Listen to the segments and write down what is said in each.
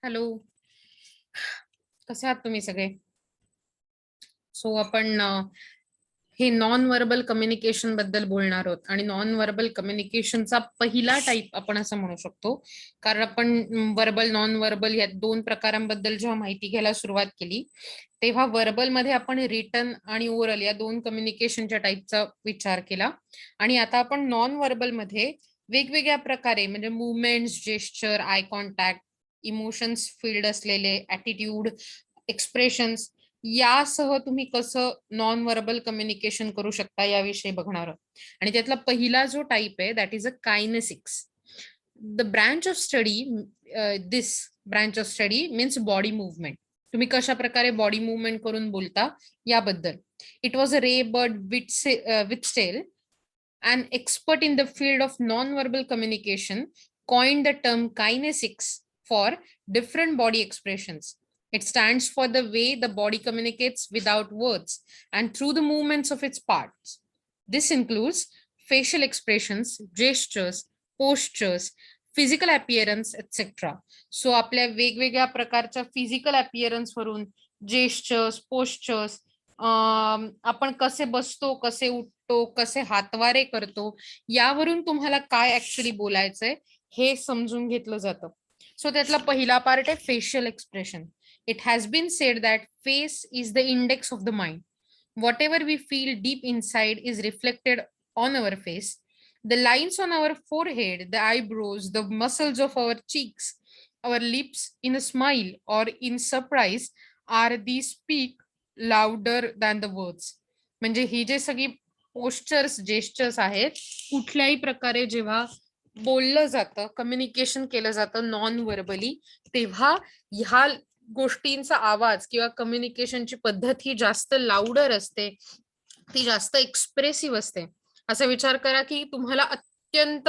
Hello, कसे आहात तुम्ही सगळे? सो आपण हे नॉन व्हर्बल कम्युनिकेशन बद्दल बोलणार आहोत आणि नॉन व्हर्बल कम्युनिकेशनचा पहिला टाईप आपण असं म्हणू शकतो. कारण आपण व्हर्बल नॉन व्हर्बल या दोन प्रकारांबद्दल जेव्हा माहिती घ्यायला सुरुवात केली, तेव्हा व्हर्बल मध्ये आपण रिटन आणि ओरल या दोन कम्युनिकेशनच्या टाईपचा विचार केला आणि आता आपण नॉन व्हर्बल मध्ये वेगवेगळ्या प्रकारे म्हणजे movements, gesture, eye contact, emotions field असलेले ॲटिट्यूड, एक्सप्रेशन्स यासह तुम्ही कसं नॉन व्हर्बल कम्युनिकेशन करू शकता याविषयी बघणार आहोत. आणि त्यातला पहिला जो टाईप आहे that is a kinesics. The branch of study this branch of study means body movement. तुम्ही कशा प्रकारे बॉडी मुवमेंट करून बोलता याबद्दल. It was a Ray Birdwhistell, an expert in the field of non-verbal communication, coined the term kinesics for different body expressions. It stands for the way the body communicates without words and through the movements of its parts. This includes facial expressions, gestures, postures, physical appearance etcetera. So आपल्या वेगवेगळ्या प्रकारच्या physical appearance वरून gestures, postures, आपण कसे बसतो, कसे उठतो, कसे हातवारे करतो, यावरून तुम्हाला काय ऍक्च्युली बोलायचंय हे समजून घेतलं जातं. सो त्यातला पहिला पार्ट आहे facial expression. It has been said that face is the index of the mind. Whatever we feel deep inside is reflected on our face. The lines on our forehead, the eyebrows, the muscles of our cheeks, our lips in a smile or in surprise are these speak louder than the words. म्हणजे ही जे सगळी postures, gestures आहेत, कुठल्याही प्रकारे जेव्हा बोललं जातं, communication केलं जातं नॉन व्हर्बली, तेव्हा ह्या गोष्टींचा आवाज किंवा कम्युनिकेशनची पद्धत ही जास्त लाऊडर असते, ती जास्त एक्सप्रेसिव्ह असते. असा विचार करा की तुम्हाला अत्यंत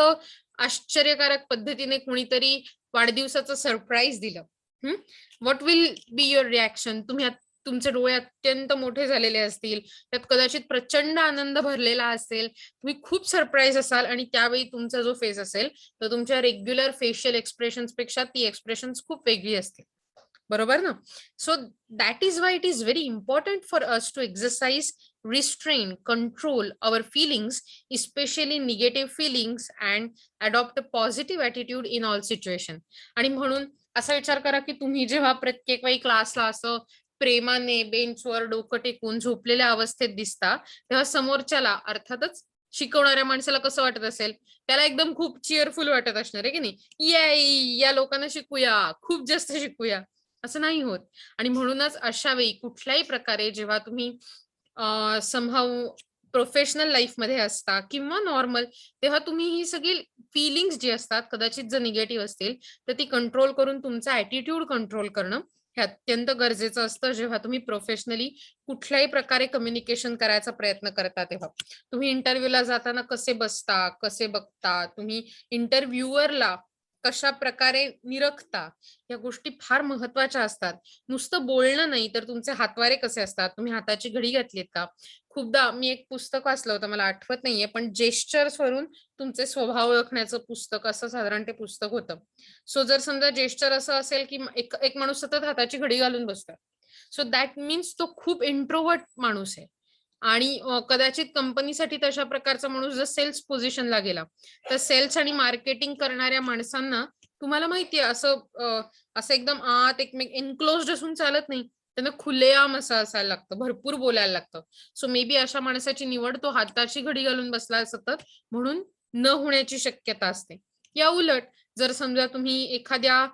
आश्चर्यकारक पद्धतीने कोणीतरी वाढदिवसाचं सरप्राईज दिलं. What will be your reaction? तुमचे डोळे अत्यंत मोठे झालेले असतील, त्यात कदाचित प्रचंड आनंद भरलेला असेल, तुम्ही खूप सरप्राईज असाल आणि त्यावेळी तुमचा जो फेस असेल तर तुमच्या रेग्युलर फेशियल एक्सप्रेशन्स पेक्षा ती एक्सप्रेशन्स खूप वेगळी असते. बरोबर ना? So that is why it is very important for us to exercise restrain, control our feelings, especially negative feelings, and adopt a positive attitude in all situation. आणि म्हणून असा विचार करा की तुम्ही जेव्हा प्रत्येक वेळी क्लासला असं प्रेमाने बेंचवर डोकं टेकून झोपलेल्या अवस्थेत दिसता, तेव्हा समोरच्याला अर्थातच शिकवणाऱ्या माणसाला कसं वाटत असेल, त्याला एकदम खूप चिअरफुल वाटत असणार आहे की नाही. या लोकांना शिकूया, खूप जास्त शिकूया, असं नाही होत. आणि म्हणूनच अशा वेळी कुठल्याही प्रकारे जेव्हा तुम्ही समहाऊ प्रोफेशनल लाईफ मध्ये असता किंवा नॉर्मल, तेव्हा तुम्ही ही सगळी फिलिंग्स जी असतात कदाचित जर निगेटिव्ह असतील तर ती कंट्रोल करून तुमचा ऍटिट्यूड कंट्रोल करणं हे अत्यंत गरजेचं असतं. जेव्हा तुम्ही प्रोफेशनली कुठल्याही प्रकारे कम्युनिकेशन करायचा प्रयत्न करता, तेव्हा तुम्ही इंटरव्ह्यूला जाताना कसे बसता, कसे बघता, तुम्ही इंटरव्ह्युअरला कशा प्रकारे निरखता, या गोष्टी फार महत्वाच्या असतात. नुसतं बोलणं नाही तर तुमचे हातवारे कसे असतात, तुम्ही हाताची घडी घातलीत का. खूपदा मी एक पुस्तक वाचलं होतं, मला आठवत नाहीये, पण जेस्चर्स वरून तुमचे स्वभाव ओळखण्याचं पुस्तक असं साधारण ते पुस्तक होतं. सो जर समजा जेस्चर असं असेल की एक एक माणूस सतत हाताची घडी घालून बसतोय, सो दॅट मीन्स तो खूप इंट्रोवर्ट माणूस आहे. आणि कदाचित कंपनीसाठी तशा प्रकारचा माणूस जर सेल्स पोझिशनला गेला तर सेल्स आणि मार्केटिंग करणाऱ्या माणसांना तुम्हाला माहितीये असं एकदम आत एकमेक एन्क्लोज्ड असून चालत नाही. त्यांना खुलेआम असं असायला लागतं, भरपूर बोलायला लागतं. सो मे बी अशा माणसाची निवड तो हाताची घडी घालून बसला सतत म्हणून न होण्याची शक्यता असते. या उलट जर समजा तुम्ही एखाद्या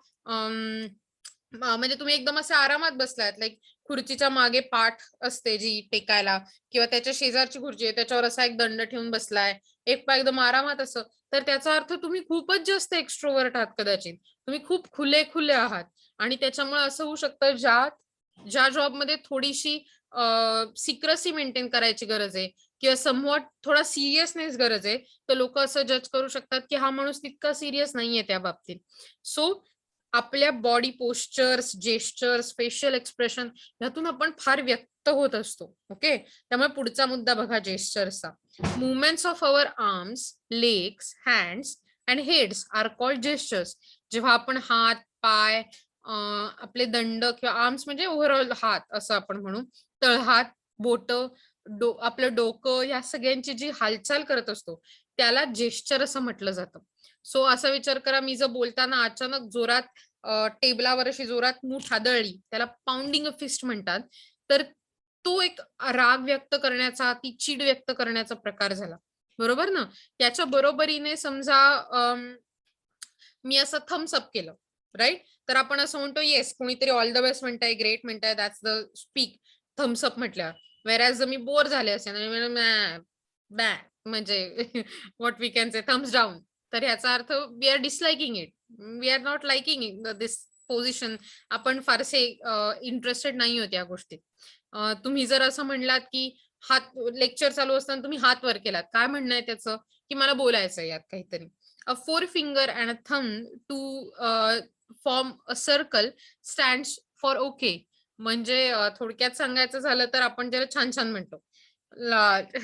म्हणजे तुम्ही एकदम असे आरामात बसलात, लाईक खुर्चीच्या मागे पाठ असते जी टेकायला, किंवा त्याच्या शेजारची खुर्ची आहे त्याच्यावर असा एक दंड ठेवून बसलाय, एक पाय एकदम आरामात असं, तर त्याचा अर्थ तुम्ही खूपच जास्त एक्स्ट्रोवर्ट आहात. कदाचित तुम्ही खूप खुले खुले आहात. आणि त्याच्यामुळे असं होऊ शकतं ज्या जॉबमध्ये थोडीशी सिक्रेसी मेंटेन करायची गरज आहे किंवा समवॉट थोडा सिरियसनेस गरज आहे, तर लोक असं जज करू शकतात की हा माणूस तितका सिरियस नाहीये त्या बाबतीत. सो आपल्या body postures, gestures, facial expression ह्यातून आपण फार व्यक्त होत असतो. ओके, त्यामुळे पुढचा मुद्दा बघा जेस्चर्सचा. Movements of our arms, legs, hands and heads are called gestures. जेव्हा आपण हात, पाय आपले दंड किंवा आर्म्स म्हणजे ओव्हरऑल हात असं आपण म्हणू. तळहात, बोटं, आपलं डोकं या सगळ्यांची जी हालचाल करत असतो, त्याला जेस्चर असं म्हटलं जातं. सो असा विचार करा, मी जर बोलताना अचानक जोरात टेबलावर अशी जोरात मूठ आदळली, त्याला पाउंडिंग अ फिस्ट म्हणतात. तर तो एक राग व्यक्त करण्याचा, ती चीड व्यक्त करण्याचा प्रकार झाला. बरोबर ना? त्याच्या बरोबरीने समजा मी असं थम्ब्स अप केलं, राइट? तर आपण असं म्हणतो, येस, कोणीतरी ऑल द बेस्ट म्हणताय, ग्रेट म्हणताय, that's the speak, thumbs up म्हटल्यावर. व्हेअरएज जर मी बोर झाले असेल आणि मी बॅ म्हणजे what we can say thumbs down. तर ह्याचा अर्थ we are disliking it. We are not liking this position. आपण फारसे इंटरेस्टेड नाही आहोत या गोष्टीत. तुम्ही जर असं म्हणलात, की हात लेक्चर चालू असताना तुम्ही हात वर केलात. काय म्हणणं आहे त्याचं? की मला बोलायचंय यात काहीतरी. A forefinger and a thumb to form a circle stands for okay. म्हणजे थोडक्यात सांगायचं झालं तर आपण ज्याला छान-छान म्हणतो.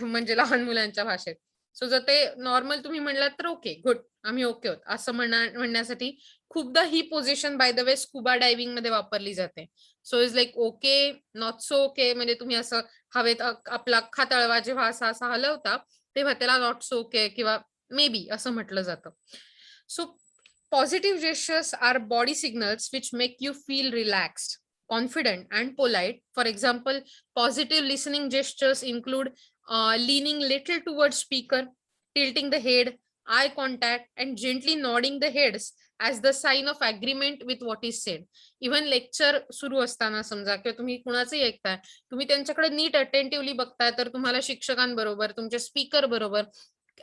म्हणजे लहान मुलांच्या भाषेत. सो जर ते नॉर्मल तुम्ही म्हणलात तर ओके, गुड. आम्ही ओके आहोत. असं म्हणण्यासाठी खूपदा ही position by the way scuba डायव्हिंगमध्ये वापरली जाते. So is like okay, not so okay. म्हणजे तुम्ही असं हवेत आपला अख्खा तळवा जेव्हा असा हलवता, तेव्हा त्याला नॉट सो ओके किंवा मे बी असं म्हटलं जातं. So positive gestures our body signals which make you feel relaxed, confident and polite. For example, positive listening gestures include leaning little towards speaker, tilting the head, eye contact and gently nodding the heads as the sign of agreement with what is said. Even lecture सुरू असताना समजा किंवा तुम्ही कुणाचंही ऐकताय, तुम्ही त्यांच्याकडे नीट अटेंटिव्हली बघताय, तर तुम्हाला शिक्षकांबरोबर, तुमच्या स्पीकर बरोबर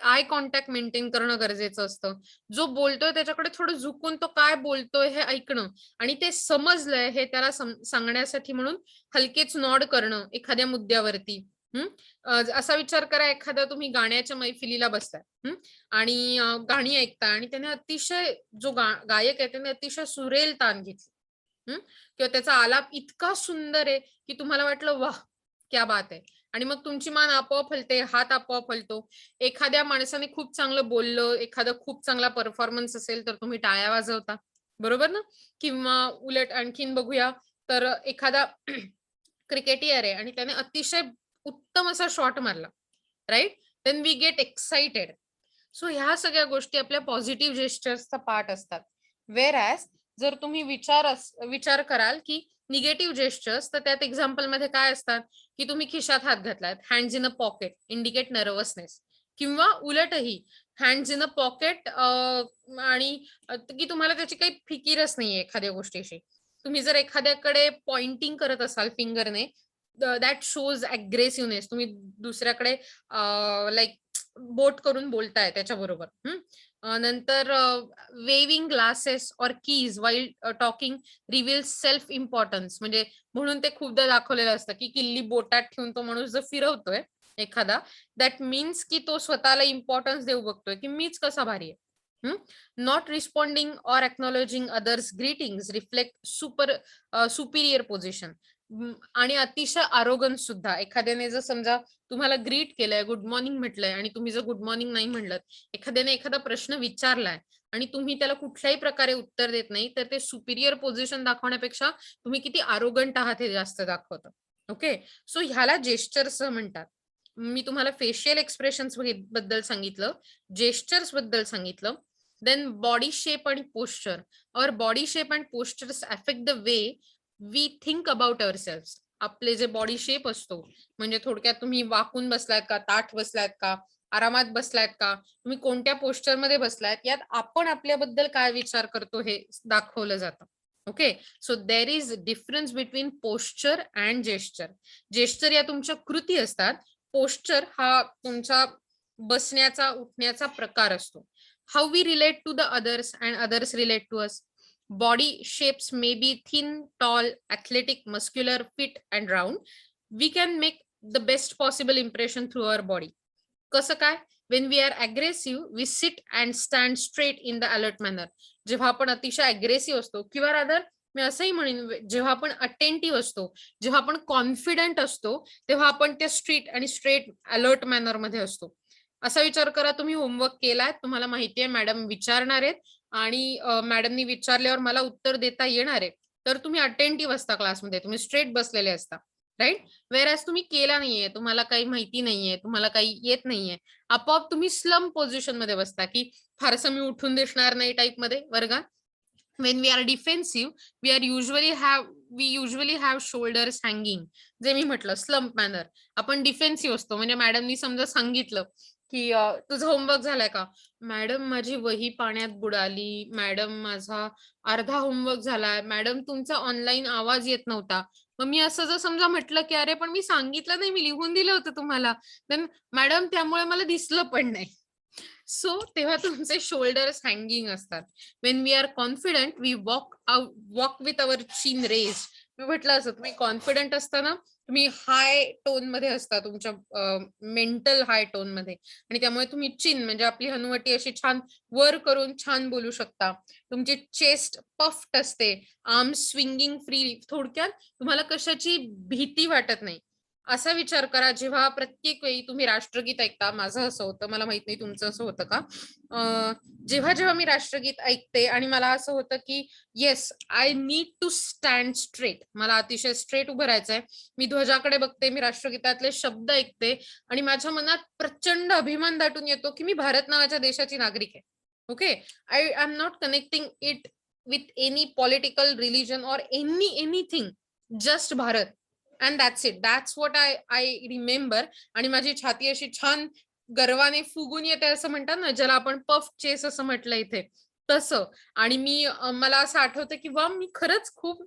आय कॉन्टॅक्ट मेंटेन करणं गरजेचं असतं. जो बोलतोय त्याच्याकडे थोडं झुकून तो काय बोलतोय हे ऐकणं आणि ते समजलंय हे त्याला सांगण्यासाठी म्हणून हलकेच नॉड करणं एखाद्या मुद्द्यावरती. असा विचार करा, एखाद्या तुम्ही गाण्याच्या मैफिलीला बसताय आणि गाणी ऐकताय आणि त्याने अतिशय जो गायक आहे त्याने अतिशय सुरेल तान घेतली. किंवा त्याचा आलाप इतका सुंदर आहे, की तुम्हाला वाटलं वाह! क्या बात है! आणि मग तुमची मान आपोआप हलते, हात आपोआप हलतो. एखाद्या माणसाने खूप चांगलं बोललं, एखादा खूप चांगला परफॉर्मन्स असेल, तर तुम्ही टाळ्या वाजवता. बरोबर ना? किंवा उलट आणखीन बघूया, तर एखादा क्रिकेटियर आहे आणि त्याने अतिशय उत्तम असा शॉट मारला, right? Then we get excited. So ह्या सगळ्या गोष्टी आपल्या पॉझिटिव्ह जेस्चर्सचा पार्ट असतात. व्हेअर जर तुम्ही विचार कराल, की निगेटिव्ह जेस्चर्स, तर त्यात एक्झाम्पलमध्ये काय असतात, की तुम्ही खिशात हात घातलात, hands in a pocket indicate nervousness. किंवा उलटही हँड्स इन अ पॉकेट आणि की तुम्हाला त्याची काही फिकीरच नाहीये एखाद्या गोष्टीशी. तुम्ही जर एखाद्याकडे पॉइंटिंग करत असाल फिंगरने, दॅट शोज अग्रेसिव्हनेस. तुम्ही दुसऱ्याकडे लाइक बोट करून बोलताय त्याच्याबरोबर. नंतर waving glasses or keys while talking reveals self importance. म्हणजे म्हणून ते खूपदा दाखवलेलं असतं, की किल्ली बोटात ठेवून तो माणूस जर फिरवतोय एखादा, दॅट मीन्स की तो स्वतःला इम्पॉर्टन्स देऊ बघतोय, की मीच कसा भारी आहे. Not responding or acknowledging others greetings reflect Superior position. आणि अतिशय आरोगन्स सुद्धा. एखाद्याने जर समजा तुम्हाला ग्रीट केलंय, गुड मॉर्निंग म्हटलंय आणि तुम्ही जर गुड मॉर्निंग नाही म्हणलं, एखाद्याने एखादा प्रश्न विचारलाय आणि तुम्ही त्याला कुठल्याही प्रकारे उत्तर देत नाही, तर ते सुपिरियर पोझिशन दाखवण्यापेक्षा तुम्ही किती आरोगंट आहात हे जास्त दाखवतं. ओके. सो ह्याला जेस्चर्स म्हणतात. मी तुम्हाला फेशियल एक्सप्रेशन्स बद्दल सांगितलं, जेस्चर्स बद्दल सांगितलं. देन बॉडी शेप आणि posture. Or body shape and postures affect the way we think about ourselves. आपले जे बॉडी शेप असतो, म्हणजे थोडक्यात तुम्ही वाकून बसलात का, ताठ बसलात का, आरामात बसलात का, तुम्ही कोणत्या पोश्चरमध्ये बसलात, यात आपण आपल्याबद्दल काय विचार करतो हे दाखवलं जातं. Okay. So there is difference between posture and gesture. Gesture या तुमच्या कृती असतात. पोश्चर हा तुमचा बसण्याचा, उठण्याचा प्रकार असतो. How we relate to the others and others relate to us. Body shapes may be thin, tall, athletic, muscular, fit and round. We can make the best possible impression through our body. कसं काय? When we are aggressive, we sit and stand straight in the alert manner. जेव्हा आपण अतिशय aggressive असतो किंवा rather मी असंही म्हणेन, जेव्हा आपण अटेंटिव्ह असतो, जेव्हा आपण कॉन्फिडंट असतो, तेव्हा आपण त्या स्ट्रेट अलर्ट मॅनर मध्ये असतो. असा विचार करा, तुम्ही होमवर्क केलाय, तुम्हाला माहिती आहे मॅडम विचारणार आहेत आणि मॅडमनी विचारल्यावर मला उत्तर देता येणार आहे. तर तुम्ही अटेंटिव्ह असता क्लासमध्ये, तुम्ही स्ट्रेट बसलेले असता, राईट? व्हेअरएज तुम्ही केला नाहीये, तुम्हाला काही माहिती नाहीये, तुम्हाला काही येत नाहीये, आपोआप तुम्ही स्लंप पोझिशन मध्ये बसता, की फारसं मी उठून दिसणार नाही टाइप मध्ये वर्गात. when we are defensive, we usually have shoulders hanging. जे मी म्हटलं स्लंप मॅनर, आपण डिफेन्सिव्ह असतो. म्हणजे मॅडमनी समजा सांगितलं की तुझं होमवर्क झालाय का? मॅडम माझी वही पाण्यात बुडाली, मॅडम माझा अर्धा होमवर्क झालाय, मॅडम तुमचा ऑनलाईन आवाज येत नव्हता. मग मी असं जर समजा म्हटलं की अरे पण मी सांगितलं नाही, मी लिहून दिलं होतं तुम्हाला, देन मॅडम त्यामुळे मला दिसलं पण नाही. सो तेव्हा तुमचे शोल्डर्स हँगिंग असतात. When we are confident we walk with our chin raise. मी म्हटलं असं, तुम्ही कॉन्फिडंट असताना तुम्ही हाय टोन मध्ये असता, तुमच्या मेंटल हाय टोन मध्ये, आणि त्यामुळे तुम्ही चिन म्हणजे आपली हनुवटी अशी छान वर करून छान बोलू शकता. तुमची चेस्ट पफ्ड असते, आर्म स्विंगिंग फ्री. थोडक्यात तुम्हाला कशाची भीती वाटत नाही. असा विचार करा, जेव्हा प्रत्येक वेळी तुम्ही राष्ट्रगीत ऐकता, माझं असं होतं, मला माहित नाही तुमचं असं होतं का, जेव्हा जेव्हा मी राष्ट्रगीत ऐकते आणि मला असं होतं की yes I need to stand straight, मला अतिशय स्ट्रेट उभं राहायचंय, मी ध्वजाकडे बघते, मी राष्ट्रगीतातले शब्द ऐकते आणि माझ्या मनात प्रचंड अभिमान दाटून येतो की मी भारत नावाच्या देशाची नागरिक आहे. Okay, I am not connecting it with any political religion और anything, just Bharat. And that's it, that's what I remember. आणि माझी छाती अशी छान गर्वाने फुगून येते, असं म्हणतात ना, ज्याला आपण पफ चेस असं म्हटलं इथे, तसं. आणि मी मला असं आठवतं की वा, मी खरंच खूप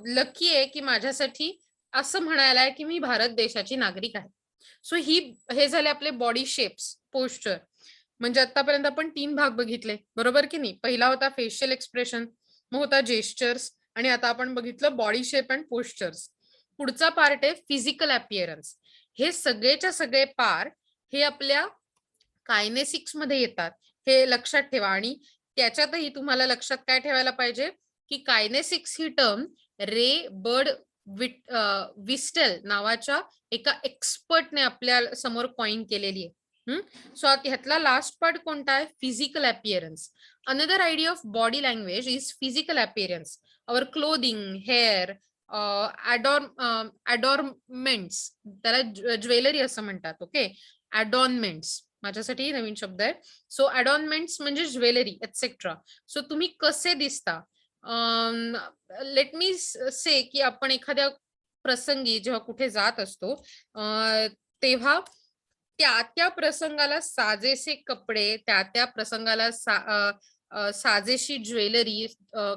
लकी आहे की माझ्यासाठी असं म्हणायला आहे की मी भारत देशाची नागरिक आहे. सो हे झाले आपले बॉडी शेप्स, पोस्चर. म्हणजे आतापर्यंत आपण 3 भाग बघितले, बरोबर की नाही? पहिला होता फेशियल एक्सप्रेशन, मग होता जेस्चर्स, आणि आता आपण बघितलं बॉडी शेप अँड पोस्चर्स. पुढचा पार्ट आहे फिजिकल अपिअरन्स. हे सगळेच्या सगळे पार्ट हे आपल्या कायनेसिक्स मध्ये येतात, हे लक्षात ठेवा. आणि त्याच्यातही तुम्हाला लक्षात काय ठेवायला पाहिजे की कायनेसिक्स ही टर्म रे बर्ड विस्टेल नावाच्या एका एक्सपर्टने आपल्या समोर कॉइन केलेली आहे. सो ह्यातला लास्ट पार्ट कोणता आहे? Physical appearance. Another idea of body language is physical appearance. Our clothing, hair, adornments, त्याला ज्वेलरी असं म्हणतात. ओके, अडॉर्नमेंट्स माझ्यासाठी नवीन शब्द आहे. सो अडॉर्नमेंट्स म्हणजे ज्वेलरी एटसेट्रा. सो तुम्ही कसे दिसता, लेट मी से की आपण एखाद्या प्रसंगी जेव्हा कुठे जात असतो, तेव्हा त्या प्रसंगाला साजेसे कपडे, त्या प्रसंगाला साजेशी ज्वेलरी,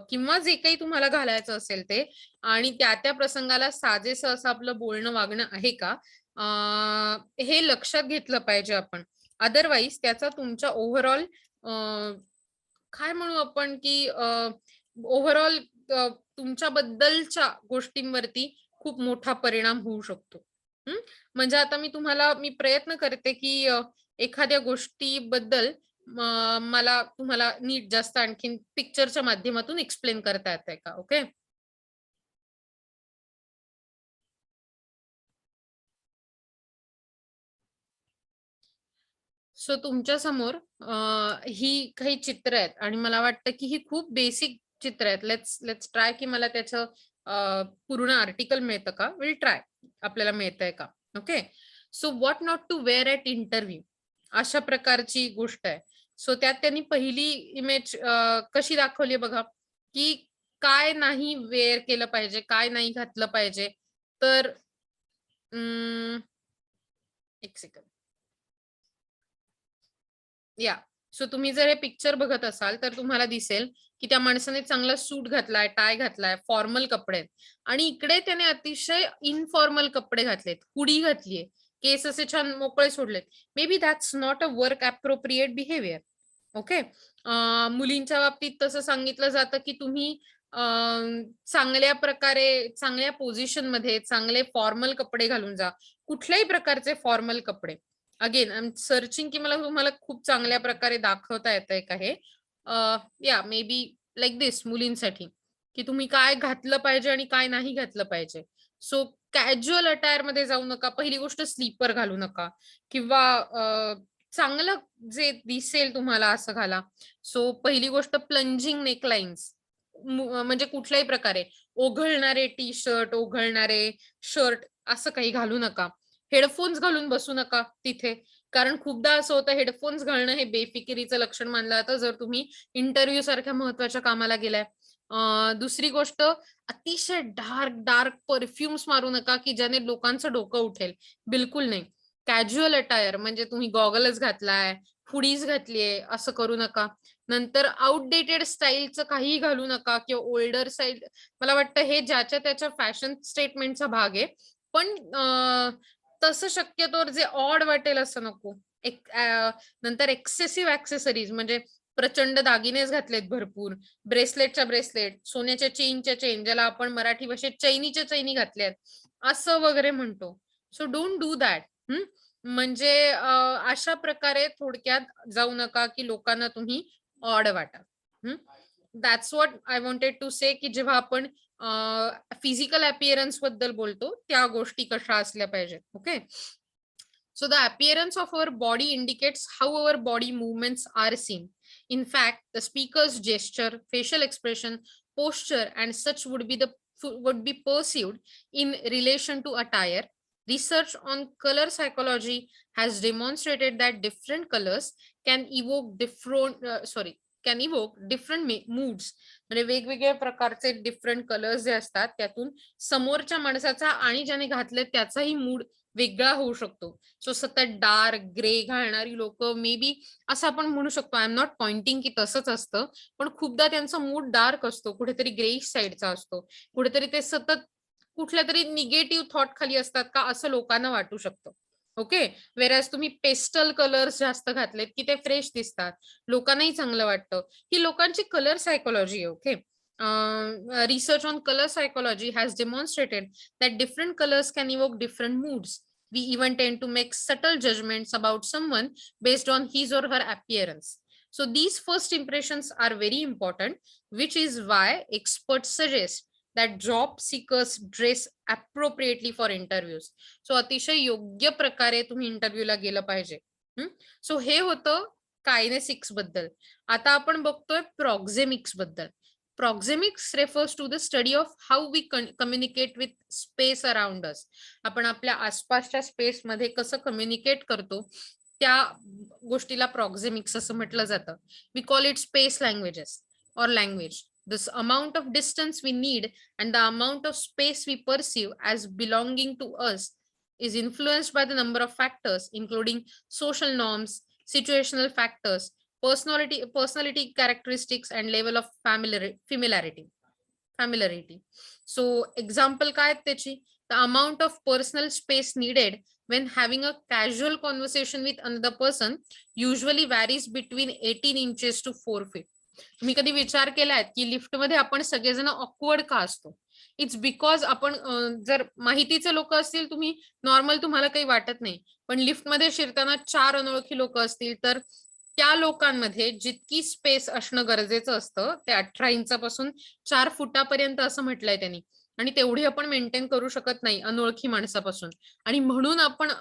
किंवा जे काही तुम्हाला घालायचं असेल ते, आणि त्या प्रसंगाला साजेसं असं आपलं बोलणं वागणं आहे का, हे लक्षात घेतलं पाहिजे आपण. अदरवाईज त्याचा तुमच्या ओव्हरऑल काय म्हणू आपण की ओव्हरऑल तुमच्याबद्दलच्या गोष्टींवरती खूप मोठा परिणाम होऊ शकतो. म्हणजे आता मी प्रयत्न करते की एखाद्या गोष्टीबद्दल मला तुम्हाला नीट जास्त आणखीन पिक्चरच्या माध्यमातून एक्सप्लेन करता येतंय का? ओके. सो तुमच्या समोर ही काही चित्र आहेत आणि मला वाटतं की ही खूप बेसिक चित्र आहेत. लेट्स लेट्स ट्राय की मला त्याचं पूर्ण आर्टिकल मिळतं का? Will try. आपल्याला मिळतंय का? Okay. So what not to wear at interview, अशा प्रकारची गोष्ट आहे. सो त्यात त्यांनी पहिली इमेज कशी दाखवली बघा, की काय नाही वेअर केलं पाहिजे, काय नाही घातलं पाहिजे. तर एक सेकंड. या. सो तुम्ही जर हे पिक्चर बघत असाल तर तुम्हाला दिसेल की त्या माणसाने चांगला सूट घातलाय, टाय घातलाय, फॉर्मल कपडे आहेत. आणि इकडे त्याने अतिशय इनफॉर्मल कपडे घातलेत, हुडी घातलीये, केस असे छान मोकळे सोडलेत. Maybe that's not a work appropriate behaviour. Okay. मुलींच्या बाबतीत तसं सांगितलं जातं की तुम्ही चांगल्या प्रकारे, चांगल्या पोझिशन मध्ये चांगले फॉर्मल कपडे घालून जा. कुठल्याही प्रकारचे फॉर्मल कपडे. अगेन आय एम सर्चिंग की मला तुम्हाला खूप चांगल्या प्रकारे दाखवता येतंय का हे. या मे बी लाईक दिस मुलींसाठी, की तुम्ही काय घातलं पाहिजे आणि काय नाही घातलं पाहिजे. सो कॅज्युअल अटायर मध्ये जाऊ नका. पहिली गोष्ट स्लीपर घालू नका, किंवा चांगलं जे दिसेल तुम्हाला असं घाला. सो पहिली गोष्ट प्लंजिंग नेकलाइन्स. म्हणजे कुठल्याही प्रकारे ओघळणारे टी शर्ट, ओघळणारे शर्ट असं काही घालू नका. हेडफोन्स घालून बसू नका तिथे. कारण खूपदा असं होतं हेडफोन्स घालणं हे बेफिकिरीचं लक्षण मानलं जातं जर तुम्ही इंटरव्ह्यू सारख्या महत्त्वाच्या कामाला गेलाय. दुसरी गोष्ट अतिशय डार्क परफ्यूम्स मारू नका, की ज्याने लोकांचं डोकं उठेल. बिलकुल नाही. कॅज्युअल अटायर म्हणजे तुम्ही गॉगलच घातलाय, हुडीज घातलीये असं करू नका. नंतर आउटडेटेड स्टाईलचं काहीही घालू नका किंवा ओल्डर स्टाईल. मला वाटतं हे ज्याच्या त्याच्या फॅशन स्टेटमेंटचा भाग आहे. पण तसं शक्यतोवर जे ऑड वाटेल असं नको. नंतर एक्सेसिव्ह ॲक्सेसरीज म्हणजे प्रचंड दागिनेच घातलेत भरपूर, ब्रेसलेटच्या ब्रेसलेट, सोन्याच्या चेनच्या चेन, ज्याला आपण मराठी भाषेत चैनीच्या चैनी घातल्यात, असं वगैरे म्हणतो. So don't do that. म्हणजे अशा प्रकारे थोडक्यात जाऊ नका, की लोकांना तुम्ही ऑड वाटा. That's what I wanted to say, की जेव्हा आपण फिजिकल अपीअरन्स बद्दल बोलतो, त्या गोष्टी कशा असल्या पाहिजेत. Okay. So the appearance of our body indicates how our body movements are seen. In fact, the speaker's gesture, facial expression, posture, and such would be perceived in relation to attire. Research on color psychology has demonstrated that different colors can evoke different moods. म्हणजे वेगवेगळ्या प्रकारचे different colours जे असतात त्यातून समोरच्या माणसाचा आणि ज्याने घातले त्याचाही मूड वेगळा होऊ शकतो. सो सतत डार्क ग्रे घालणारी लोक मे बी असं आपण म्हणू शकतो. आय एम नॉट पॉइंटिंग की तसंच असतं, पण खूपदा त्यांचा मूड डार्क असतो, कुठेतरी ग्रेइश साईडचा असतो, कुठेतरी ते सतत कुठल्या तरी निगेटिव्ह थॉट खाली असतात का असं लोकांना वाटू शकतं. ओके. वेरॅज तुम्ही पेस्टल कलर्स जास्त घातलेत की ते फ्रेश दिसतात, लोकांनाही चांगलं वाटतं. ही लोकांची कलर सायकोलॉजी आहे. Okay. Research on color psychology has demonstrated that different colors can evoke different moods. We even tend to make subtle judgments about someone based on his or her appearance. So these first impressions are very important, which is why experts suggest that job seekers dress appropriately for interviews. So अतिशय योग्य प्रकारे तुम्ही इंटरव्ह्यूला गेलं पाहिजे. So हे होतं kinesics बद्दल. आता आपण बघतोय प्रॉक्झेमिक्स बद्दल. प्रॉक्झेमिक्स refers to the study of how we communicate with space around us. आपण आपल्या आसपासच्या स्पेसमध्ये कसं कम्युनिकेट करतो त्या गोष्टीला प्रॉक्झेमिक्स असं म्हटलं जातं. We call it space languages or language. This amount of distance we need and the amount of space we perceive as belonging to us is influenced by the number of factors, including social norms, situational factors, personality characteristics, and level of familiarity. So example काय आहेत त्याची? The amount of personal space needed when having a casual conversation with another person usually varies between 18 inches to 4 feet. तुम्ही कधी विचार केलाय की लिफ्टमध्ये आपण सगळेजण ऑकवर्ड का असतो? इट्स बिकॉज आपण जर माहितीचे लोक असतील तुम्ही नॉर्मल तुम्हाला काही वाटत नाही, पण लिफ्टमध्ये शिरताना 4 अनोळखी लोक असतील तर त्या लोकांमध्ये जितकी स्पेस असणं गरजेचं असतं ते 18 इंचापासून 4 फुटापर्यंत असं म्हटलंय त्यांनी, आणि तेवढी आपण मेंटेन करू शकत नाही अनोळखी माणसापासून, आणि म्हणून आपण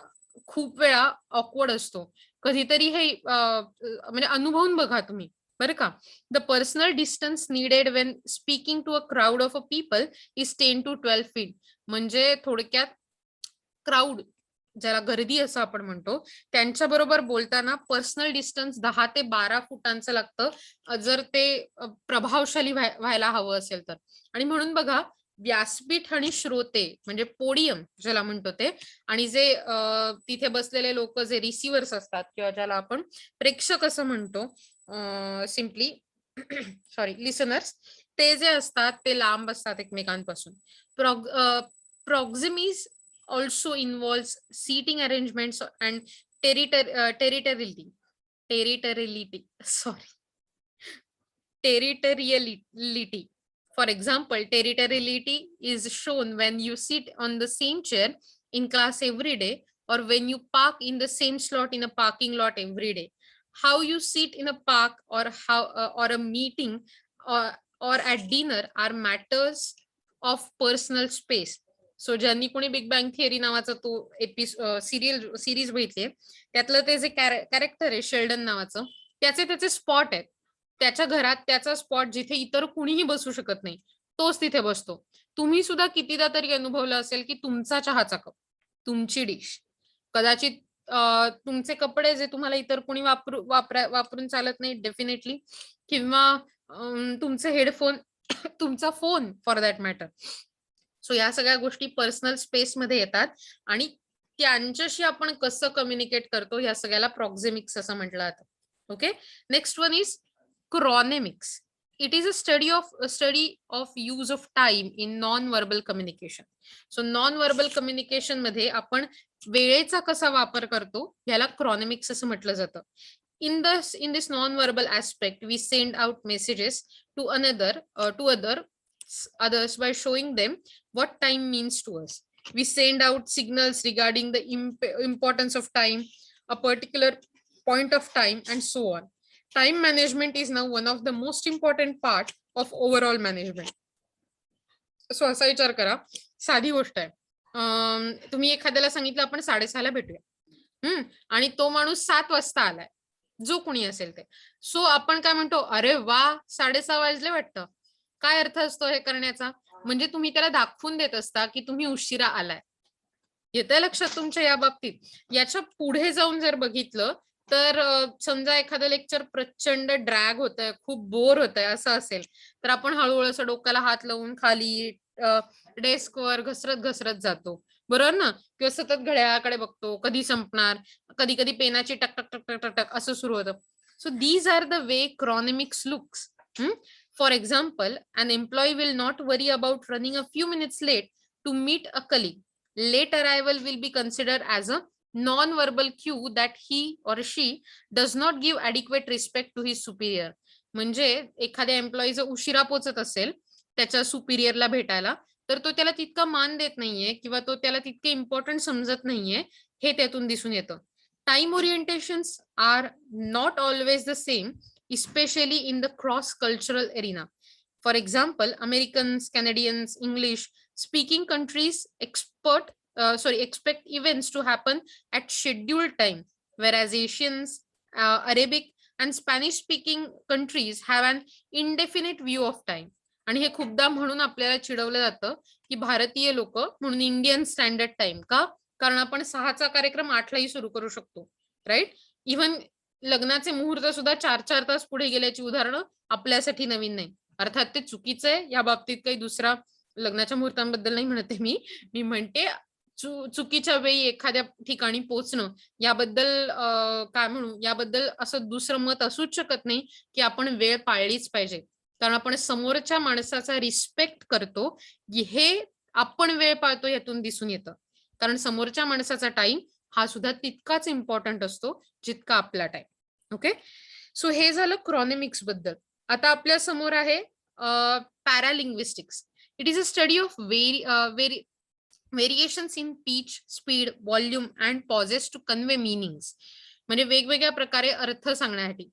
खूप वेळा ऑकवर्ड असतो. कधीतरी हे म्हणजे अनुभवून बघा तुम्ही बरं का. The personal distance needed when speaking to a crowd of a people is 10 to 12 feet. म्हणजे थोडक्यात क्राऊड ज्याला गर्दी असं आपण म्हणतो त्यांच्या बरोबर बोलताना पर्सनल डिस्टन्स 10 ते 12 फुटांचं लागतं जर ते प्रभावशाली व्हायला हवं असेल तर. आणि म्हणून बघा व्यासपीठ आणि श्रोते म्हणजे पोडियम ज्याला म्हणतो ते, आणि जे तिथे बसलेले लोक जे रिसिव्हर्स असतात किंवा ज्याला आपण प्रेक्षक असं म्हणतो सिम्पली सॉरी लिसनर्स, ते जे असतात ते लांब असतात एकमेकांपासून. प्रॉक्झिमीज also involves seating arrangements and territoriality. For example, territoriality is shown when you sit on the same chair in class every day, or when you park in the same slot in a parking lot every day. How you sit in a park or or a meeting or at dinner are matters of personal space. So ज्यांनी कोणी big bang theory नावाचा तो series बघितली त्यातलं ते जे character आहे Sheldon नावाचं त्याचे स्पॉट आहेत त्याच्या घरात त्याचा स्पॉट जिथे इतर कुणीही बसू शकत नाही, तोच तिथे बसतो. तुम्ही सुद्धा कितीदा तरी अनुभवलं असेल की तुमचा चहाचा कप, तुमची डिश, कदाचित तुमचे कपडे जे तुम्हाला इतर कोणी वापरून चालत नाही डेफिनेटली, किंवा तुमचे हेडफोन, तुमचा phone for that matter. So या सगळ्या गोष्टी पर्सनल स्पेस मध्ये येतात आणि त्यांच्याशी आपण कसं कम्युनिकेट करतो या सगळ्याला प्रॉक्झेमिक्स असं म्हटलं जातं. Okay, next one is chronemics. It is a study of use of time in non verbal communication. So non verbal communication मध्ये आपण वेळेचा कसा वापर करतो याला क्रॉनेमिक्स असं म्हटलं जातं. in this non-verbal aspect, we send out messages to others by showing them what time means to us. We send out signals regarding the importance of time, a particular point of time, and so on. Time management is now one of the most important part of overall management. So असा विचार करा, साधी गोष्ट आहे. तुम्ही एखाद्याला सांगितलं आपण 6:30ला भेटूया, आणि तो माणूस 7 वाजता आलाय, जो कोणी असेल ते. सो आपण काय म्हणतो, अरे वा 6:30 वाजले वाटतं. काय अर्थ असतो हे करण्याचा? म्हणजे तुम्ही त्याला दाखवून देत असता की तुम्ही उशिरा आलाय. येतंय लक्षात तुमच्या या बाबतीत? याच्या पुढे जाऊन जर बघितलं तर समजा एखादं लेक्चर प्रचंड ड्रॅग होतंय, खूप बोर होतंय असं असेल, तर आपण हळूहळू असं डोक्याला हात लावून खाली डेस्कवर घसरत जातो, बरोबर ना? किंवा सतत घड्याळाकडे बघतो, कधी संपणार, कधी कधी पेनाची टक टक टक टक टक असं सुरू होतं. So these are the way chronemics looks. For example, an employee will not worry about running a few minutes late to meet a colleague. Late arrival will be considered as a non-verbal cue that he or she does not give adequate respect to his superior. म्हणजे एखाद्या employee जर उशिरा पोहोचत असेल त्याच्या सुपिरियरला भेटायला, तर तो त्याला तितका मान देत नाहीये किंवा तो त्याला तितके इम्पॉर्टंट समजत नाहीये, हे त्यातून दिसून येतं. Time orientations are not always the same, especially in the cross-cultural arena. For example, Americans, Canadians, English-speaking countries expect events to happen at scheduled time, whereas Asians, Arabic, and Spanish-speaking countries have an indefinite view of time. आणि हे खूपदा म्हणून आपल्याला चिडवलं जातं की भारतीय लोक म्हणून इंडियन स्टँडर्ड टाइम का, कारण आपण 6चा कार्यक्रम 8लाही सुरू करू शकतो, राईट? इव्हन लग्नाचे मुहूर्त सुद्धा 4-4 तास पुढे गेल्याची उदाहरणं आपल्यासाठी नवीन नाही. अर्थात ते चुकीचं आहे, या बाबतीत काही दुसरा लग्नाच्या मुहूर्तांबद्दल नाही म्हणते मी म्हणते चुकीच्या वेळी एखाद्या ठिकाणी पोहोचणं याबद्दल काय म्हणू, याबद्दल असं दुसरं मत असूच शकत नाही की आपण वेळ पाळलीच पाहिजे, कारण आपण समोरच्या माणसाचा रिस्पेक्ट करतो, हे आपण वेळ पाळतो यातून दिसून येतं. कारण समोरच्या माणसाचा टाइम हा सुद्धा तितकाच इम्पॉर्टंट असतो जितका आपला टाइम. ओके, सो हे झालं क्रॉनेमिक्स बद्दल. आता आपल्या समोर आहे paralinguistics. It is a study of variations in pitch, speed, volume and pauses to convey meanings. म्हणजे वेगवेगळ्या प्रकारे अर्थ सांगण्यासाठी.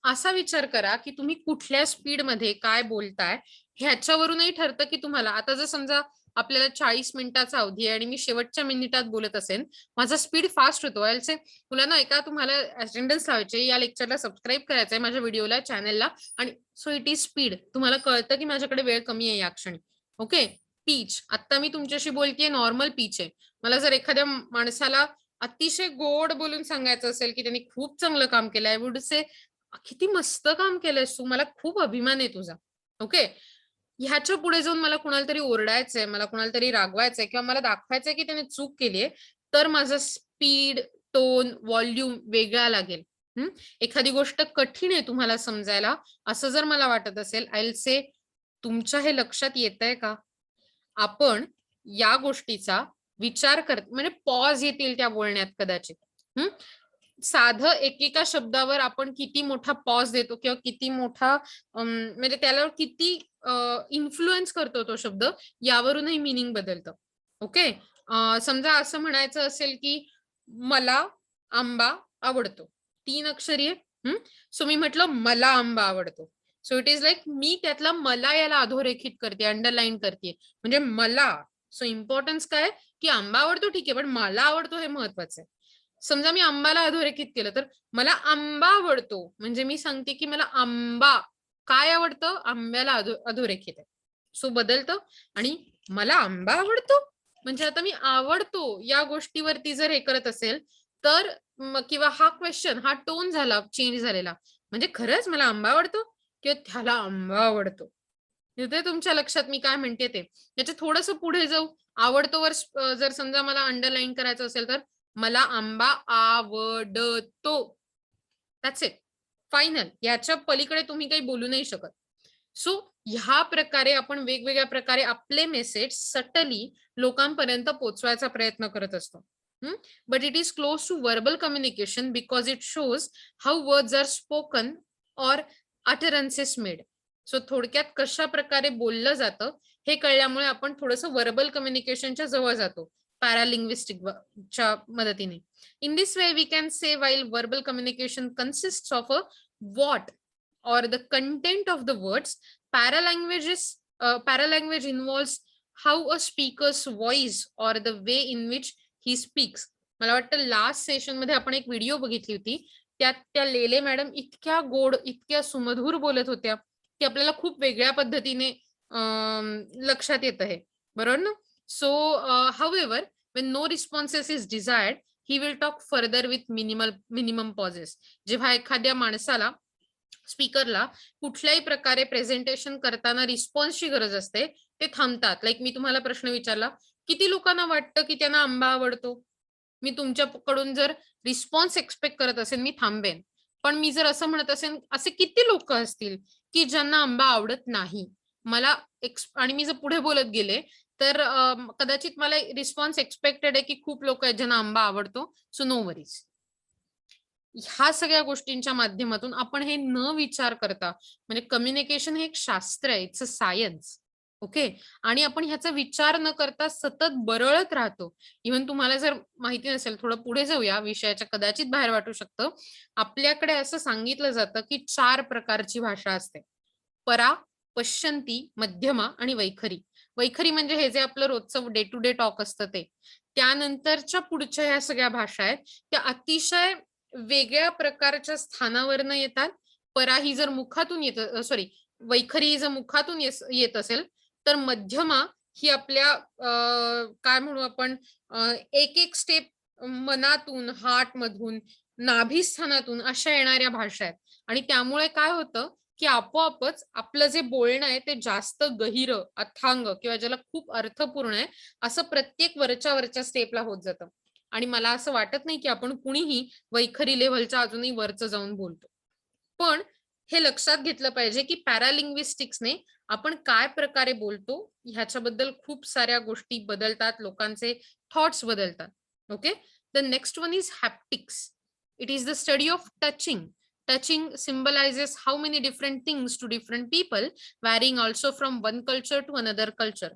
असा विचार करा की तुम्ही कुठल्या स्पीड मध्ये काय बोलताय ह्याच्यावरूनही ठरतं की तुम्हाला, आता जर समजा आपल्याला 40 मिनिटाचा अवधी आहे आणि मी शेवटच्या मिनिटात बोलत असेल, माझा स्पीड फास्ट होतो, असे मुलांना एका तुम्हाला अटेंडन्स लावायचे, या लेक्चरला सबस्क्राईब करायचंय, माझ्या व्हिडिओला, चॅनलला, आणि सो इट इज स्पीड. तुम्हाला कळतं की माझ्याकडे वेळ कमी आहे या क्षणी. ओके, पीच, आता मी तुमच्याशी बोलतेय नॉर्मल पीच आहे. मला जर एखाद्या माणसाला अतिशय गोड बोलून सांगायचं असेल की त्यांनी खूप चांगलं काम केलंय, आय वुड से किती मस्त काम केलंयस तू, मला खूप अभिमान आहे तुझा. ओके, ह्याच्या पुढे जाऊन मला कुणाला तरी ओरडायचंय, मला कुणाला तरी रागवायचंय किंवा मला दाखवायचंय की त्याने चूक केलीये, तर माझा स्पीड, टोन, व्हॉल्यूम वेगळा लागेल. एखादी गोष्ट कठीण आहे तुम्हाला समजायला असं जर मला वाटत असेल, आय विल से तुमच्या हे लक्षात येतंय का, आपण या गोष्टीचा विचार करत, म्हणजे पॉज येतील त्या बोलण्यात कदाचित. साधं एकेका शब्दावर आपण किती मोठा पॉज देतो किंवा किती मोठा म्हणजे त्याला किती इन्फ्लुएन्स करतो तो शब्द, यावरूनही मिनिंग बदलतं. ओके, समजा असं म्हणायचं असेल की मला आंबा आवडतो, 3 अक्षरी आहे. सो मी म्हटलं मला आंबा आवडतो. सो इट इज लाईक मी त्यातला मला याला अधोरेखित करते, अंडरलाईन करते, म्हणजे मला. सो इम्पॉर्टन्स काय की आंबा आवडतो ठीक आहे, पण मला आवडतो हे महत्वाचं आहे. समजा मी आंबाला अधोरेखित केलं तर मला आंबा आवडतो, म्हणजे मी सांगते की मला आंबा काय आवडतं, आंब्याला अधोरेखित आहे. सो बदलतं. आणि मला आंबा आवडतो म्हणजे आता मी आवडतो या गोष्टीवरती जर हे करत असेल तर किंवा हा क्वेश्चन, हा टोन झाला चेंज झालेला, म्हणजे खरंच मला आंबा आवडतो किंवा त्याला आंबा आवडतो. ते तुमच्या लक्षात मी काय म्हणते ते. याच्या थोडंसं पुढे जाऊ. आवडतो वर जर समजा मला अंडरलाईन करायचं असेल तर मला आंबा आवडतो. That's it. फायनल. याच्या पलीकडे तुम्ही काही बोलू नाही शकत. सो ह्या प्रकारे आपण वेगवेगळ्या प्रकारे आपले मेसेज सटली लोकांपर्यंत पोहोचवायचा प्रयत्न करत असतो. But it is close to verbal communication because it shows how words are spoken or utterances made. So थोडक्यात कशा प्रकारे बोललं जातं हे कळल्यामुळे आपण थोडंसं व्हर्बल कम्युनिकेशनच्या जवळ जातो पॅरालिंग्विस्टिकच्या मदतीने. In this way, we can say while verbal communication consists of a what or the content of the words, paralanguage involves how a speaker's voice or the way in which he speaks. मला वाटतं last session मध्ये आपण एक video बघितली होती, त्यात त्या लेले madam इतक्या गोड, इतक्या सुमधूर बोलत होत्या की आपल्याला खूप वेगळ्या पद्धतीने लक्षात येत आहे, बरोबर ना. So however when no responses is desired, he will talk further with minimum pauses. जेव्हा एखाद्या माणसाला, स्पीकरला कुठल्याही प्रकारे प्रेझेंटेशन करताना रिस्पॉन्सची गरज असते, ते थांबतात. लाईक मी तुम्हाला प्रश्न विचारला, किती लोकांना वाटतं की त्यांना आंबा आवडतो? मी तुमच्याकडून जर रिस्पॉन्स एक्सपेक्ट करत असेल, मी थांबेन. पण मी जर असं म्हणत असेल, असे किती लोक असतील की ज्यांना आंबा आवडत नाही? मला आणि मी जर पुढे बोलत गेले तर कदाचित मला रिस्पॉन्स एक्सपेक्टेड आहे की खूप लोक आहेत ज्यांना आंबा आवडतो. So no worries. ह्या सगळ्या गोष्टींच्या माध्यमातून आपण हे न विचार करता, म्हणजे कम्युनिकेशन हे एक शास्त्र आहे, इट्स अ सायन्स. ओके. आणि आपण ह्याचा विचार न करता सतत बरळत राहतो. इव्हन तुम्हाला जर माहिती नसेल, थोडं पुढे जाऊया, विषयाच्या कदाचित बाहेर वाटू शकतं. आपल्याकडे असं सांगितलं जातं की 4 प्रकारची भाषा असते. परा, पश्यंती, मध्यमा आणि वैखरी. वैखरी म्हणजे हे जे आपलं रोजचं डे टू डे टॉक असतं ते. त्यानंतरच्या पुढच्या ह्या सगळ्या भाषा आहेत, त्या अतिशय वेगळ्या प्रकारच्या स्थानावरनं येतात. परा ही जर मुखातून येत, सॉरी, वैखरी जर मुखातून येत असेल, तर मध्यमा ही आपल्या काय म्हणू आपण, एक एक स्टेप मनातून, हार्ट मधून, नाभीस्थानातून अशा येणाऱ्या भाषा आहेत. आणि त्यामुळे काय होतं की आपोआपच आपलं जे बोलणं आहे ते जास्त गहिर, अथांग किंवा ज्याला खूप अर्थपूर्ण आहे असं प्रत्येक वरच्या स्टेपला होत जातं. आणि मला असं वाटत नाही की आपण कुणीही वैखरी लेव्हलच्या अजूनही वरचं जाऊन बोलतो. पण हे लक्षात घेतलं पाहिजे की पॅरालिंग्विस्टिक्सने आपण काय प्रकारे बोलतो ह्याच्याबद्दल खूप साऱ्या गोष्टी बदलतात, लोकांचे थॉट्स बदलतात. Okay. The next one is haptics. It is the study of touching. Touching symbolizes how many different things to different people, varying also from one culture to another culture.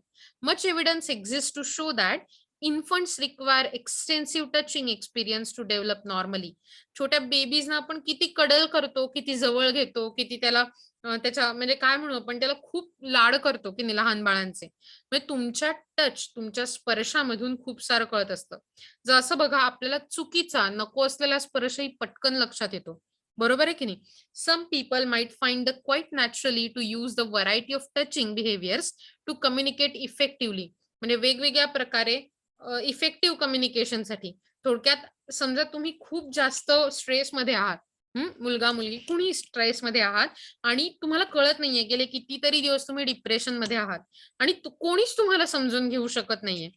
Much evidence exists to show that infants require extensive touching experience to develop normally. छोट्या बेबीजना आपण किती cuddle करतो, किती जवळ घेतो, किती त्याला त्याच्या म्हणजे काय म्हणू आपण, त्याला खूप लाड करतो की नाही लहान बाळांचे. म्हणजे तुमच्या टच, तुमच्या स्पर्शामधून खूप सारं कळत असतं. जर असं बघा, आपल्याला चुकीचा, नको असलेला स्पर्शही पटकन लक्षात येतो, बरोबर आहे की नाही. Some people might find the quite naturally to use the variety of touching behaviours to communicate effectively. म्हणजे वेगवेगळ्या प्रकारे इफेक्टिव्ह कम्युनिकेशनसाठी. थोडक्यात समजा तुम्ही खूप जास्त स्ट्रेसमध्ये आहात, मुलगा मुलगी कुणी स्ट्रेसमध्ये आहात आणि तुम्हाला कळत नाहीये, गेले कितीतरी दिवस तुम्ही डिप्रेशन मध्ये आहात आणि कोणीच तुम्हाला समजून घेऊ शकत नाहीये.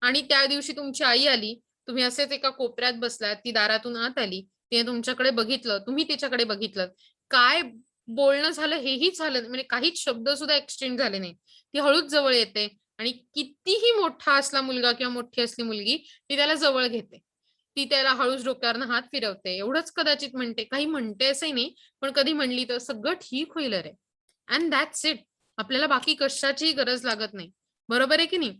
आणि त्या दिवशी तुमची आई आली, तुम्ही असेच एका कोपऱ्यात बसलात, ती दारातून आत आली, तिने तुमच्याकडे बघितलं, तुम्ही तिच्याकडे बघितलं, काय बोलणं झालं हेही झालं म्हणजे काहीच शब्द सुद्धा एक्सचेंज झाले नाही. ती हळूच जवळ येते आणि कितीही मोठा असला मुलगा किंवा मोठी असली मुलगी, ती त्याला जवळ घेते. ती त्याला हळूच डोक्यावरनं हात फिरवते. एवढंच कदाचित म्हणते, काही म्हणते असंही नाही, पण कधी म्हणली तर सगळं ठीक होईल रे. And that's it. आपल्याला बाकी कशाचीही गरज लागत नाही. बरोबर आहे की नाही?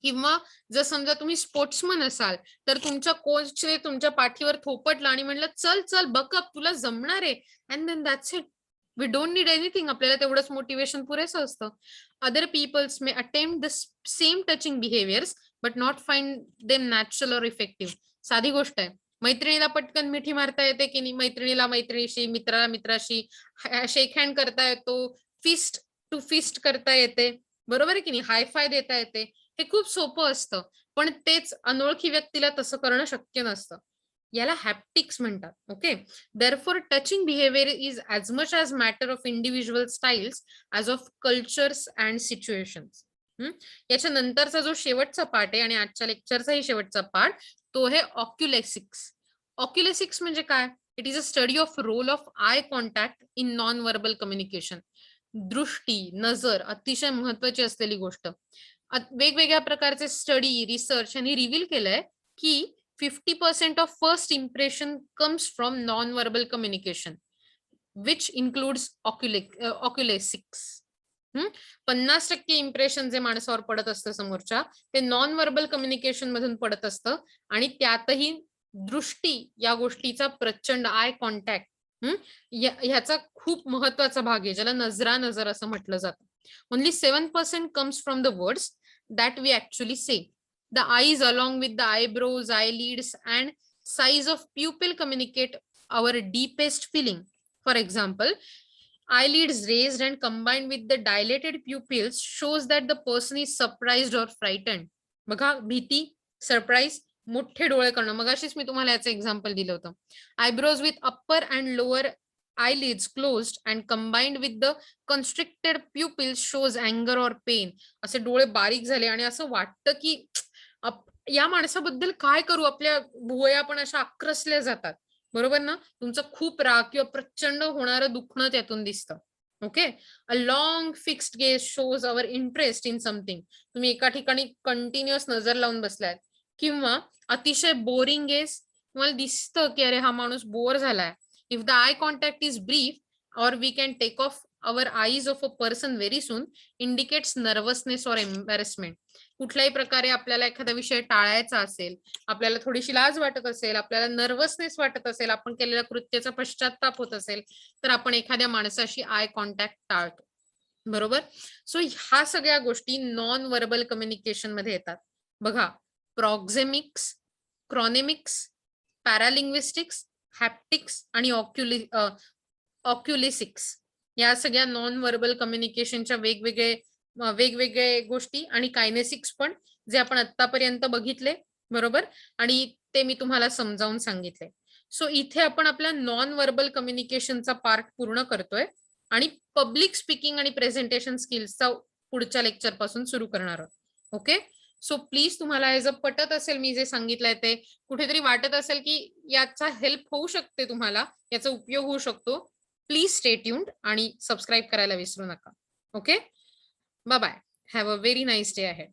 किंवा जर समजा तुम्ही स्पोर्ट्समन असाल, तर तुमच्या कोचने तुमच्या पाठीवर थोपटलं आणि म्हणलं, "चल, चल, बकअप, तुला जमणार आहे." And then that's it. We don't need anything. आपल्याला तेवढंच मोटिव्हेशन पुरेसं असतं. Other peoples may attempt the same touching behaviours, but not find them natural or effective. साधी गोष्ट आहे. मैत्रिणीला पटकन मिठी मारता येते की नाही, मैत्रिणीला मैत्रिणीशी, मित्राला मित्राशी शेक हँड करता येतो, फिस्ट टू फिस्ट करता येते, बरोबर आहे की नाही, हायफाय देता येते. हे खूप सोपं असतं, पण तेच अनोळखी व्यक्तीला तसं करणं शक्य नसतं. याला हॅप्टिक्स म्हणतात. Okay. Therefore touching behaviour is as much as matter of individual styles as of cultures and situations. याच्या नंतरचा जो शेवटचा पार्ट आहे आणि आजच्या लेक्चरचाही शेवटचा पार्ट, तो आहे ऑक्युलेसिक्स. ऑक्युलेसिक्स म्हणजे काय? It is a study of role of eye contact in non verbal communication. दृष्टी, नजर अतिशय महत्वाची असलेली गोष्ट. वेगवेगळ्या प्रकारचे स्टडी, रिसर्च यांनी रिव्हील केलंय की 50% of first impression comes from non verbal communication, which includes oculesics. 50% impression जे माणसावर पडत असतं समोरच्या, ते नॉन व्हर्बल कम्युनिकेशन मधून पडत असतं आणि त्यातही दृष्टी या गोष्टीचा प्रचंड, आय कॉन्टॅक्ट ह्याचा खूप महत्वाचा भाग आहे, ज्याला नजरा नजर असं म्हटलं जातं. Only 7% comes from the words that we actually say. The eyes along with the eyebrows, eyelids and size of pupil communicate our deepest feeling. For example, eyelids raised and combined with the dilated pupils shows that the person is surprised or frightened. बघा, भीती, surprise, मोठे डोळे करणं. मगाशीच मी तुम्हाला याचं example दिलं होतं. Eyebrows with upper and lower eyelids closed and combined with the constricted pupils shows anger or pain. असे डोळे बारीक झाले आणि असं वाटतं की या माणसाबद्दल काय करू, आपल्या भुवया पण अशा आक्रसल्या जातात, बरोबर ना. तुमचं खूप राग किंवा प्रचंड होणारं दुखणं त्यातून दिसतं. Okay. A long fixed gauge shows our interest in something. तुम्ही एका ठिकाणी कंटिन्युअस नजर लावून बसलाय, किंवा अतिशय बोरिंग गेज, तुम्हाला दिसतं की अरे हा माणूस बोर झालाय. If the eye contact is brief or we can take off our eyes of a person very soon indicates nervousness or embarrassment. कुठल्याही प्रकारे आपल्याला एखादा विषय टाळायचा असेल, आपल्याला थोडीशी लाज वाटत असेल, आपल्याला नर्वसनेस वाटत असेल, आपण केलेल्या कृत्याचा पश्चाताप होत असेल, तर आपण एखाद्या माणसाशी आय कॉन्टॅक्ट टाळतो, बरोबर. सो ह्या सगळ्या गोष्टी नॉन व्हर्बल कम्युनिकेशन मध्ये येतात. बघा, प्रॉक्झेमिक्स, क्रॉनेमिक्स, पॅरालिंग्विस्टिक्स, हॅप्टिक्स आणि ऑक्युलिसिक्स या सगळ्या नॉन व्हर्बल कम्युनिकेशनच्या वेगवेगळे गोष्टी, आणि कायनेसिक्स पण, जे आपण आतापर्यंत बघितले, बरोबर, आणि ते मी तुम्हाला समजावून सांगितले. सो इथे आपण आपल्या नॉन व्हर्बल कम्युनिकेशनचा पार्ट पूर्ण करतोय आणि पब्लिक स्पीकिंग आणि प्रेझेंटेशन स्किल्सचा पुढच्या लेक्चर पासून सुरू करणार आहोत. ओके. सो प्लीज तुम्हाला हे जर पटत असेल, मी जे सांगितलंय ते कुठेतरी वाटत असेल की याचा हेल्प होऊ शकते, तुम्हाला याचा उपयोग होऊ शकतो, प्लीज स्टे ट्यून्ड आणि सबस्क्राईब करायला विसरू नका. Okay. Bye bye. Have a very nice day ahead.